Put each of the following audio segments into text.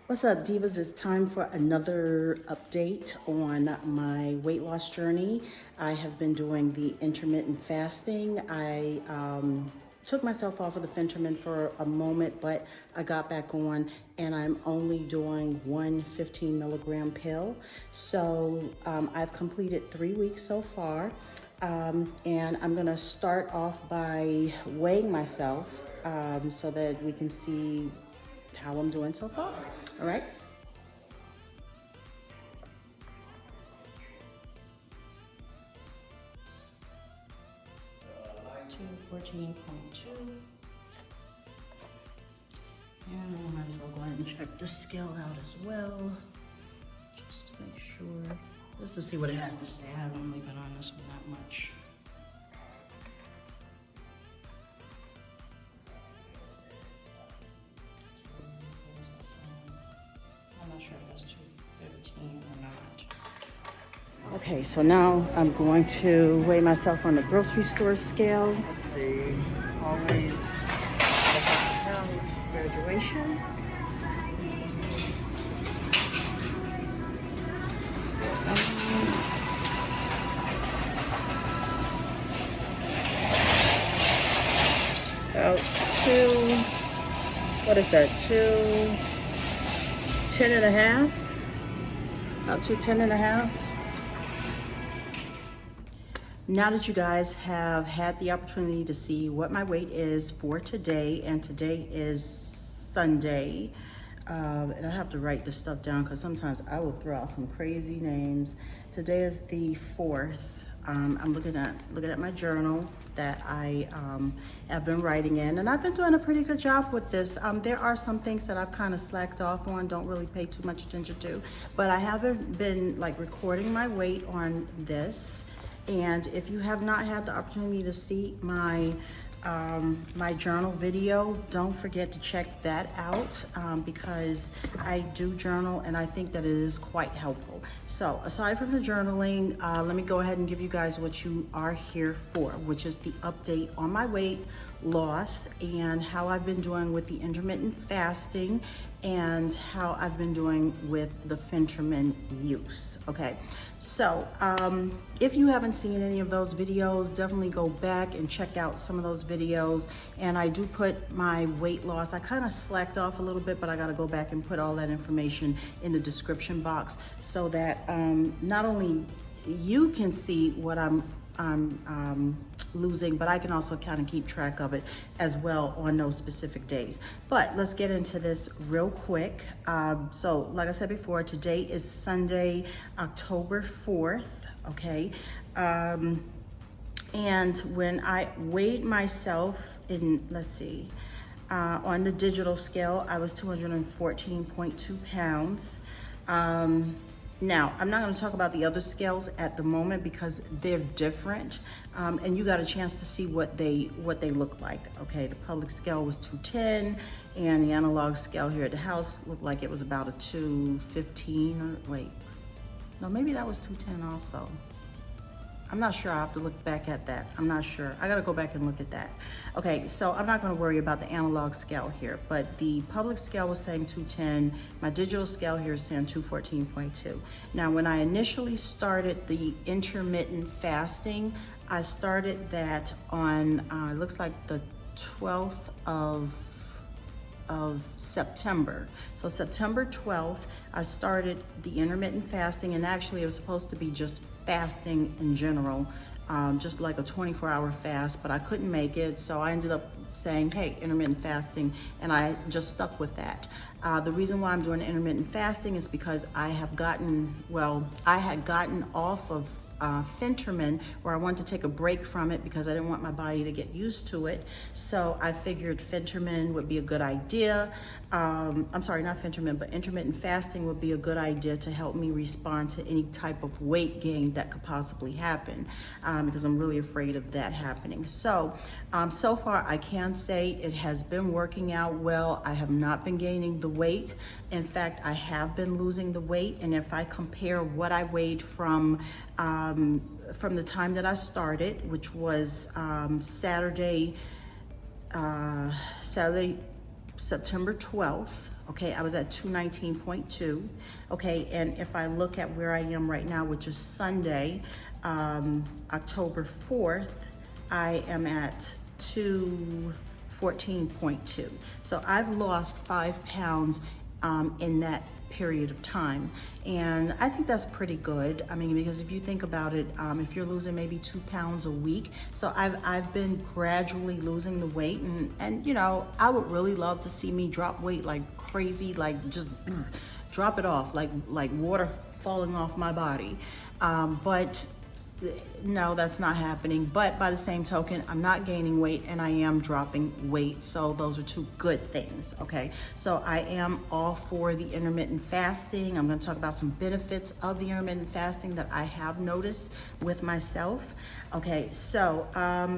What's up, divas? It's time for another update on my weight loss journey. I have been doing the intermittent fasting. I took myself off of the Phentermine for a moment, but I got back on, and I'm only doing one 15 milligram pill. So I've completed 3 weeks so far. And I'm gonna start off by weighing myself so that we can see how I'm doing so far. All right. To 14.2. And I might as well go ahead and check the scale out as well, just to make sure, just to see what it has to say. I haven't really been on this one that much. I'm not sure if that's 215 or not. Okay, so now I'm going to weigh myself on the grocery store scale. Let's see, always graduation. About what is that, 210 and a half? About 210 and a half. Now that you guys have had the opportunity to see what my weight is for today, and today is Sunday, and I have to write this stuff down because sometimes I will throw out some crazy names. Today is the 4th. I'm looking at my journal that I have been writing in, and I've been doing a pretty good job with this. There are some things that I've kind of slacked off on, don't really pay too much attention to, but I haven't been like recording my weight on this. And if you have not had the opportunity to see my my journal video, don't forget to check that out because I do journal, and I think that it is quite helpful. So aside from the journaling, let me go ahead and give you guys what you are here for, which is the update on my weight loss and how I've been doing with the intermittent fasting and how I've been doing with the Phentermine use. Okay, so if you haven't seen any of those videos, definitely go back and check out some of those videos. And I do put my weight loss, I kind of slacked off a little bit, but I got to go back and put all that information in the description box so that not only you can see what I'm losing, but I can also kind of keep track of it as well on those specific days. But let's get into this real quick. So like I said before, today is Sunday, October 4th, okay? And when I weighed myself in, let's see, on the digital scale, I was 214.2 pounds. Now, I'm not going to talk about the other scales at the moment because they're different, and you got a chance to see what they look like. Okay, the public scale was 210, and the analog scale here at the house looked like it was about a 215. Or wait, no, maybe that was 210 also. I'm not sure. I have to look back at that. I'm not sure. I got to go back and look at that. Okay, so I'm not going to worry about the analog scale here, but the public scale was saying 210. My digital scale here is saying 214.2. Now, when I initially started the intermittent fasting, I started that on, it looks like the 12th of September. So September 12th, I started the intermittent fasting, and actually it was supposed to be just fasting in general, just like a 24-hour fast, but I couldn't make it, so I ended up saying, hey, intermittent fasting, and I just stuck with that. The reason why I'm doing intermittent fasting is because I had gotten off of Phentermine, where I wanted to take a break from it because I didn't want my body to get used to it. So I figured Phentermine would be a good idea. I'm sorry, not Phentermine, but intermittent fasting would be a good idea to help me respond to any type of weight gain that could possibly happen, because I'm really afraid of that happening. So, so far I can say it has been working out well. I have not been gaining the weight. In fact, I have been losing the weight. And if I compare what I weighed from the time that I started, which was Saturday, September 12th, Okay, I was at 219.2. Okay, and if I look at where I am right now, which is Sunday, October 4th, I am at 214.2. So I've lost 5 pounds in that period of time, and I think that's pretty good. I mean, because if you think about it, if you're losing maybe 2 pounds a week, so I've been gradually losing the weight, and you know, I would really love to see me drop weight like crazy, like just drop it off like water falling off my body, but no, that's not happening. But by the same token, I'm not gaining weight and I am dropping weight. So those are two good things, okay? So I am all for the intermittent fasting. I'm gonna talk about some benefits of the intermittent fasting that I have noticed with myself. Okay, so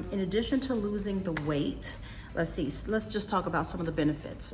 in addition to losing the weight, let's just talk about some of the benefits.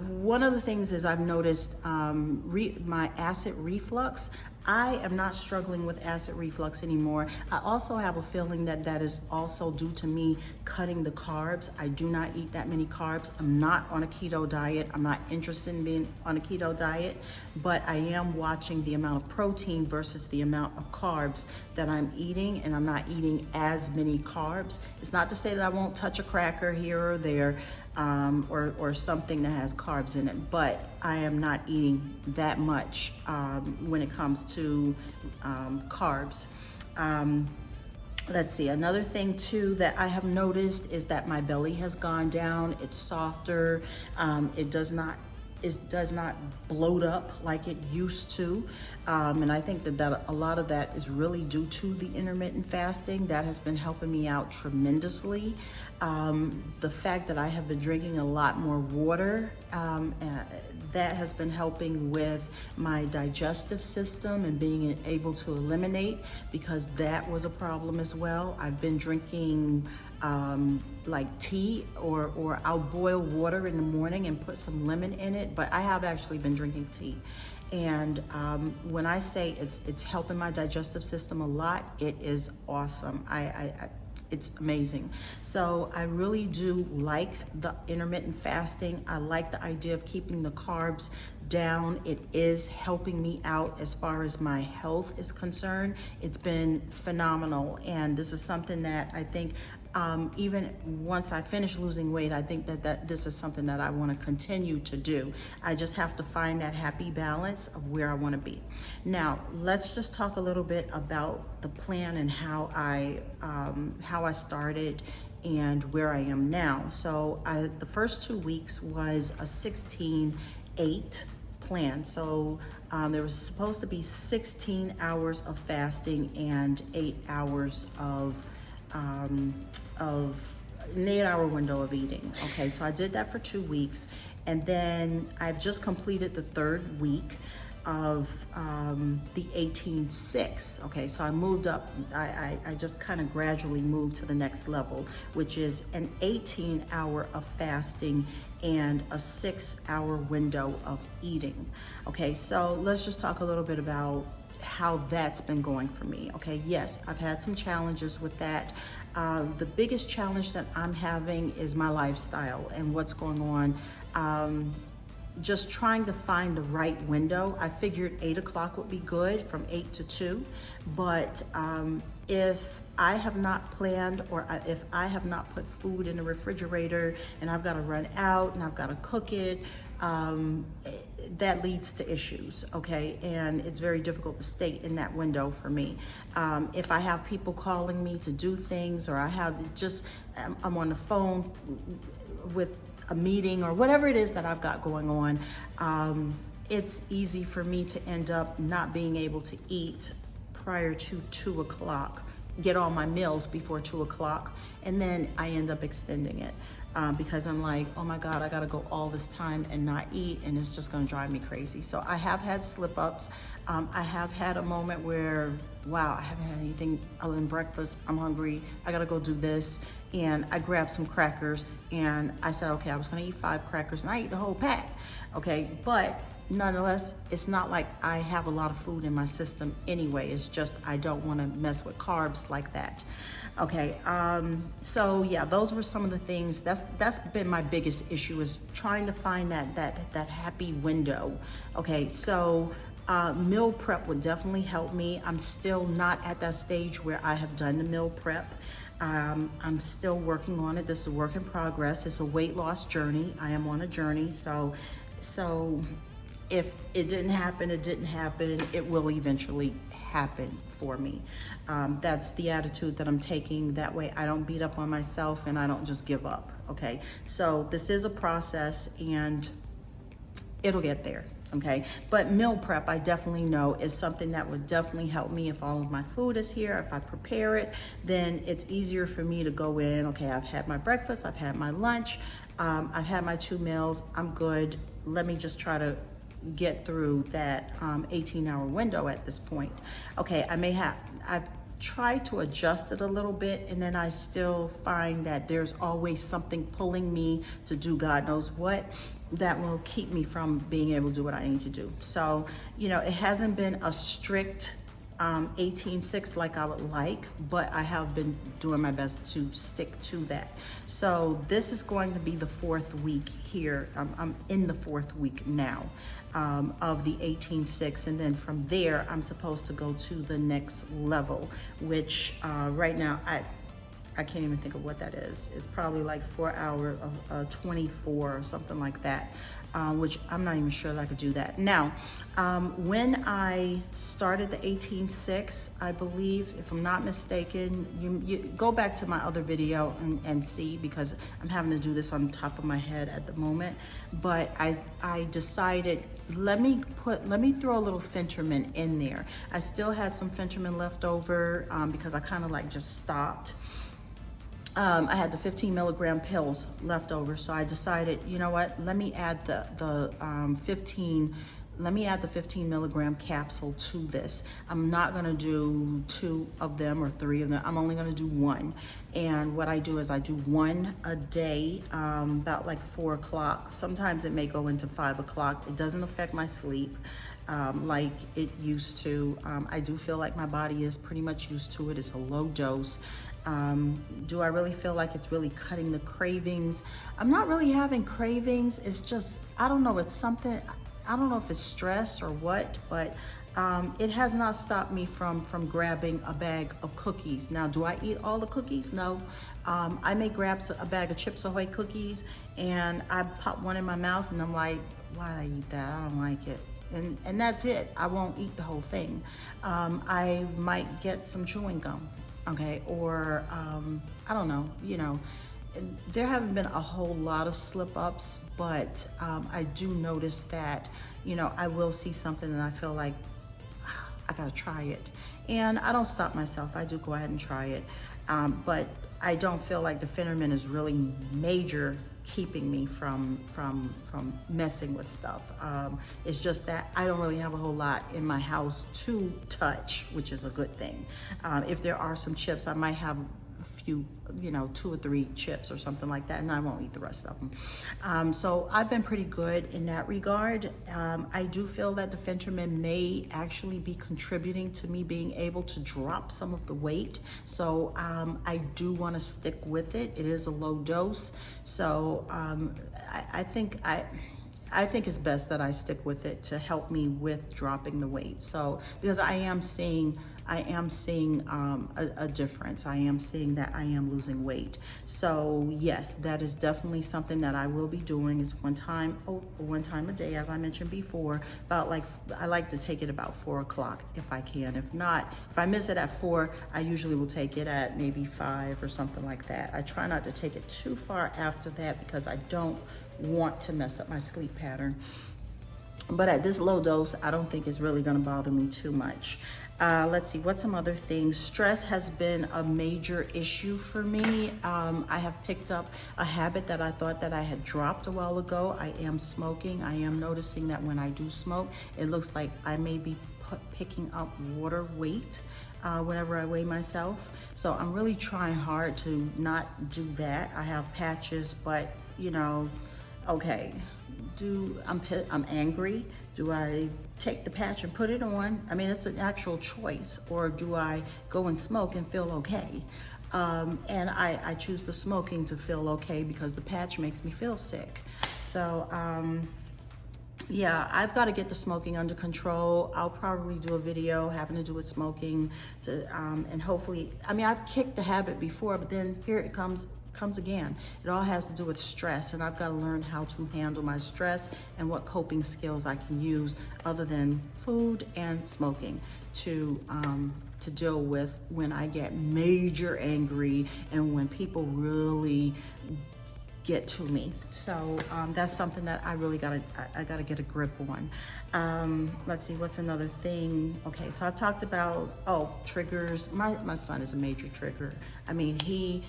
One of the things is I've noticed my acid reflux. I am not struggling with acid reflux anymore. I also have a feeling that that is also due to me cutting the carbs. I do not eat that many carbs. I'm not on a keto diet. I'm not interested in being on a keto diet, but I am watching the amount of protein versus the amount of carbs that I'm eating, and I'm not eating as many carbs. It's not to say that I won't touch a cracker here or there, or something that has carbs in it, but I am not eating that much when it comes to carbs. Let's see, another thing too that I have noticed is that my belly has gone down. It's softer. It does not bloat up like it used to, and I think that a lot of that is really due to the intermittent fasting. That has been helping me out tremendously. The fact that I have been drinking a lot more water, that has been helping with my digestive system and being able to eliminate, because that was a problem as well. I've been drinking like tea, or I'll boil water in the morning and put some lemon in it, but I have actually been drinking tea. And when I say it's helping my digestive system a lot, it is awesome. It's amazing. So I really do like the intermittent fasting. I like the idea of keeping the carbs down. It is helping me out as far as my health is concerned. It's been phenomenal. And this is something that I think even once I finish losing weight, I think that this is something that I want to continue to do. I just have to find that happy balance of where I want to be. Now, let's just talk a little bit about the plan and how I started and where I am now. So the first 2 weeks was a 16-8 plan. So there was supposed to be 16 hours of fasting and 8 hours of an 8-hour window of eating. Okay, so I did that for 2 weeks, and then I've just completed the 3rd week of the 18-6. Okay, so I moved up. I just kind of gradually moved to the next level, which is an 18-hour of fasting and a 6-hour window of eating. Okay, so let's just talk a little bit about how that's been going for me. Okay, yes, I've had some challenges with that. The biggest challenge that I'm having is my lifestyle and what's going on. Just trying to find the right window. I figured 8 o'clock would be good, from 8 to 2, but if I have not planned, or if I have not put food in the refrigerator and I've got to run out and I've got to cook it, that leads to issues, okay? And it's very difficult to stay in that window for me. If I have people calling me to do things, or I'm on the phone with a meeting or whatever it is that I've got going on, it's easy for me to end up not being able to eat prior to 2 o'clock, get all my meals before 2 o'clock, and then I end up extending it. Because I'm like, oh my God, I gotta go all this time and not eat, and it's just gonna drive me crazy. So I have had slip ups. I have had a moment where, wow, I haven't had anything other than breakfast. I'm hungry, I gotta go do this. And I grabbed some crackers and I said, okay, I was gonna eat 5 crackers and I ate the whole pack, okay? But nonetheless, it's not like I have a lot of food in my system anyway. It's just I don't want to mess with carbs like that. Okay, so yeah, those were some of the things. That's been my biggest issue, is trying to find that happy window. Okay, so meal prep would definitely help me. I'm still not at that stage where I have done the meal prep. I'm still working on it. This is a work in progress. It's a weight loss journey. I am on a journey. So if it didn't happen, it didn't happen. It will eventually happen for me. That's the attitude that I'm taking. That way I don't beat up on myself and I don't just give up. Okay. So this is a process and it'll get there. Okay, but meal prep, I definitely know, is something that would definitely help me. If all of my food is here, if I prepare it, then it's easier for me to go in. Okay, I've had my breakfast, I've had my lunch, I've had my 2 meals, I'm good. Let me just try to get through that 18-hour window at this point. Okay, I've tried to adjust it a little bit, and then I still find that there's always something pulling me to do God knows what that will keep me from being able to do what I need to do. So, you know, it hasn't been a strict 18-6 like I would like, but I have been doing my best to stick to that. So this is going to be the 4th week here. I'm in the 4th week now of the 18-6, and then from there I'm supposed to go to the next level, which right now I can't even think of what that is. It's probably like 4 hour of 24 or something like that, which I'm not even sure that I could do that. Now, when I started the 18-6, I believe, if I'm not mistaken, you go back to my other video and see, because I'm having to do this on top of my head at the moment. But I decided, let me throw a little Phentermine in there. I still had some Phentermine left over because I kind of like just stopped. I had the 15 milligram pills left over, so I decided, you know what, let me add the 15 milligram capsule to this. I'm not gonna do 2 of them or 3 of them. I'm only gonna do 1. And what I do is I do 1 a day, about like 4 o'clock. Sometimes it may go into 5 o'clock. It doesn't affect my sleep like it used to. I do feel like my body is pretty much used to it. It's a low dose. Do I really feel like it's really cutting the cravings? I'm not really having cravings. It's just, I don't know, it's something, I don't know if it's stress or what, but it has not stopped me from grabbing a bag of cookies. Now, do I eat all the cookies? No. I may grab a bag of Chips Ahoy cookies and I pop one in my mouth and I'm like, why did I eat that? I don't like it. And that's it. I won't eat the whole thing. I might get some chewing gum. Okay, or I don't know, you know, there haven't been a whole lot of slip-ups, but I do notice that, you know, I will see something and I feel like I gotta try it. And I don't stop myself, I do go ahead and try it. But I don't feel like the Phentermine is really major keeping me from messing with stuff. It's just that I don't really have a whole lot in my house to touch, which is a good thing. If there are some chips, I might have a few, you know, 2 or 3 chips or something like that, and I won't eat the rest of them. So I've been pretty good in that regard. I do feel that the Phentermine may actually be contributing to me being able to drop some of the weight. So I do want to stick with it. It is a low dose. So I think it's best that I stick with it to help me with dropping the weight. So, because I am seeing a difference. I am seeing that I am losing weight. So yes, that is definitely something that I will be doing. Is one time a day, as I mentioned before. About like, I like to take it about 4 o'clock if I can. If not, if I miss it at 4, I usually will take it at maybe 5 or something like that. I try not to take it too far after that because I don't want to mess up my sleep pattern. But at this low dose, I don't think it's really gonna bother me too much. Let's see, what's some other things? Stress has been a major issue for me. I have picked up a habit that I thought that I had dropped a while ago. I am smoking. I am noticing that when I do smoke, it looks like I may be picking up water weight whenever I weigh myself. So I'm really trying hard to not do that. I have patches, but you know, okay, I'm angry. Do I take the patch and put it on? I mean, it's an actual choice. Or do I go and smoke and feel okay? And I choose the smoking to feel okay because the patch makes me feel sick. So, yeah, I've got to get the smoking under control. I'll probably do a video having to do with smoking to, and hopefully, I mean, I've kicked the habit before, but then here it comes again. It all has to do with stress, and I've got to learn how to handle my stress and what coping skills I can use other than food and smoking to deal with when I get major angry and when people really get to me. So that's something that I really gotta get a grip on. Let's see, what's another thing? Okay, so I've talked about, triggers. My son is a major trigger. I mean,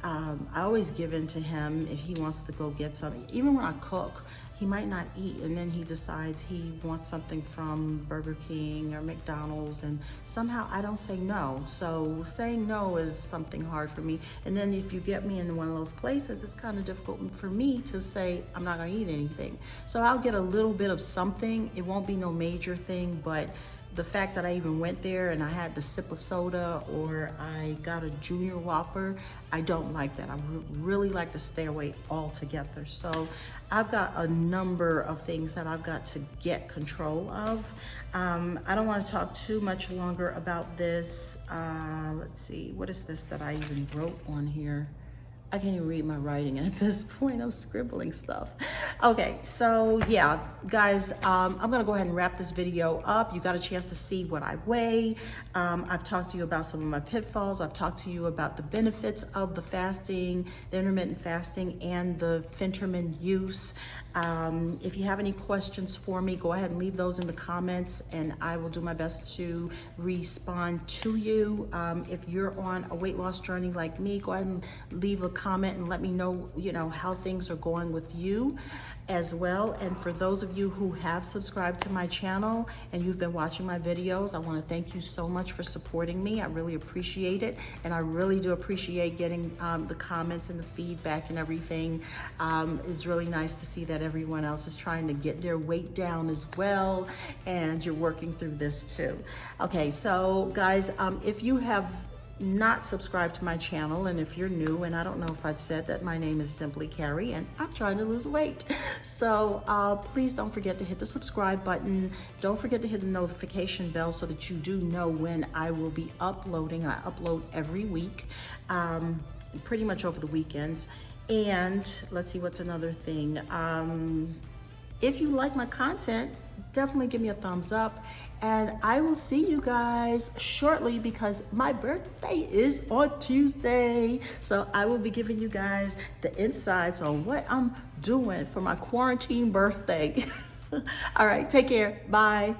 I always give in to him if he wants to go get something. Even when I cook, he might not eat, and then he decides he wants something from Burger King or McDonald's, and somehow I don't say no. So saying no is something hard for me. And then if you get me in one of those places, it's kind of difficult for me to say I'm not gonna eat anything. So I'll get a little bit of something. It won't be no major thing, but the fact that I even went there and I had the sip of soda or I got a junior Whopper, I don't like that. I really like to stay away altogether. So I've got a number of things that I've got to get control of. I don't want to talk too much longer about this. Let's see, what is this that I even wrote on here? I can't even read my writing at this point. I'm scribbling stuff. Okay, so yeah, guys, I'm gonna go ahead and wrap this video up. You got a chance to see what I weigh. I've talked to you about some of my pitfalls. I've talked to you about the benefits of the fasting, the intermittent fasting, and the Phentermine use. If you have any questions for me, go ahead and leave those in the comments and I will do my best to respond to you. If you're on a weight loss journey like me, go ahead and leave a comment and let me know, how things are going with you as well. And for those of you who have subscribed to my channel and you've been watching my videos, I want to thank you so much for supporting me. I really appreciate it, and I really do appreciate getting the comments and the feedback and everything. It's really nice to see that everyone else is trying to get their weight down as well, and you're working through this too. Okay, so guys, if you have not subscribed to my channel, and if you're new, and I don't know if I've said that my name is Simply Carrie and I'm trying to lose weight, so please don't forget to hit the subscribe button. Don't forget to hit the notification bell so that you do know when I will be uploading. I upload every week, pretty much over the weekends. And let's see, what's another thing? If you like my content, definitely give me a thumbs up, and I will see you guys shortly because my birthday is on Tuesday. So I will be giving you guys the insights on what I'm doing for my quarantine birthday. All right, take care. Bye.